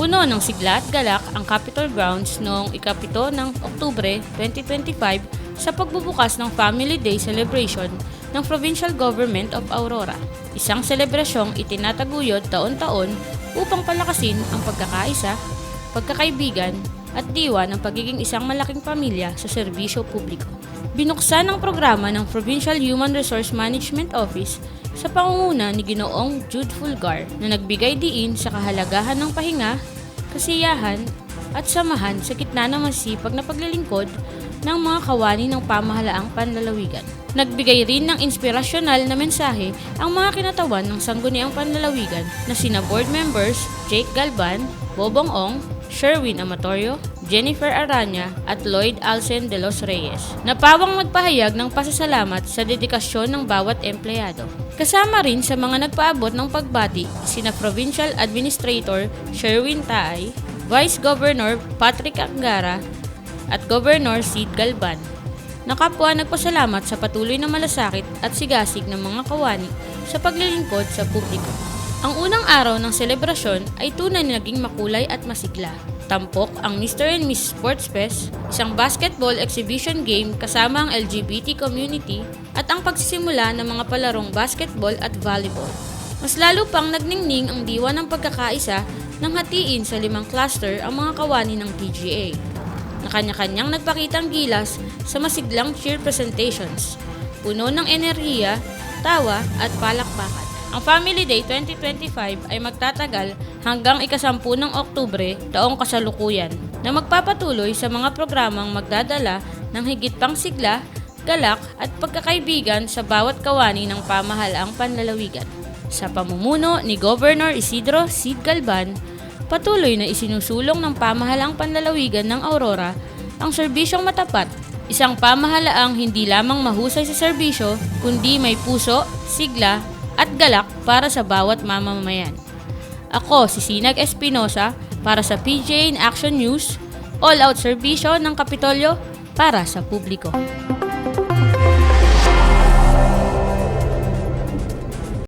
Puno ng sigla at galak ang Capitol Grounds noong ika-7 ng Oktubre 2025 sa pagbubukas ng Family Day celebration ng Provincial Government of Aurora. Isang selebrasyong itinataguyod taon-taon upang palakasin ang pagkakaisa, pagkakaibigan at diwa ng pagiging isang malaking pamilya sa serbisyo publiko. Binuksan ang programa ng Provincial Human Resource Management Office sa pangunguna ni Ginoong Jude Fulgar na nagbigay diin sa kahalagahan ng pahinga, kasiyahan at samahan sa gitna ng masipag na paglilingkod ng mga kawani ng pamahalaang panlalawigan. Nagbigay rin ng inspirasyonal na mensahe ang mga kinatawan ng sangguniang panlalawigan na sina board members Jake Galban, Bobong Ong, Sherwin Amatorio, Jennifer Aranya at Lloyd Alcen de los Reyes, na pawang magpahayag ng pasasalamat sa dedikasyon ng bawat empleyado. Kasama rin sa mga nagpaabot ng pagbati sina Provincial Administrator Sherwin Taay, Vice Governor Patrick Angara at Governor Sid Galban. Nakapwa nagpasalamat sa patuloy na malasakit at sigasig ng mga kawani sa paglilingkod sa publiko. Ang unang araw ng selebrasyon ay tunay na naging makulay at masigla. Tampok ang Mr. and Miss Sports Fest, isang basketball exhibition game kasama ang LGBT community at ang pagsisimula ng mga palarong basketball at volleyball. Mas lalo pang nagningning ang diwa ng pagkakaisa nang hatiin sa 5 cluster ang mga kawani ng TGA, na kanya-kanyang nagpakitang gilas sa masiglang cheer presentations, puno ng enerhiya, tawa at palakpakan. Ang Family Day 2025 ay magtatagal hanggang ika-10 ng Oktubre taong kasalukuyan na magpapatuloy sa mga programang magdadala ng higit pang sigla, galak at pagkakaibigan sa bawat kawani ng pamahalaang panlalawigan. Sa pamumuno ni Governor Isidro Sid Galban, patuloy na isinusulong ng pamahalaang panlalawigan ng Aurora ang serbisyong matapat, isang pamahalaang hindi lamang mahusay sa serbisyo kundi may puso, sigla at galak para sa bawat mamamayan. Ako si Sinag Espinosa para sa PJ in Action News, all-out serbisyo ng Kapitolyo para sa publiko.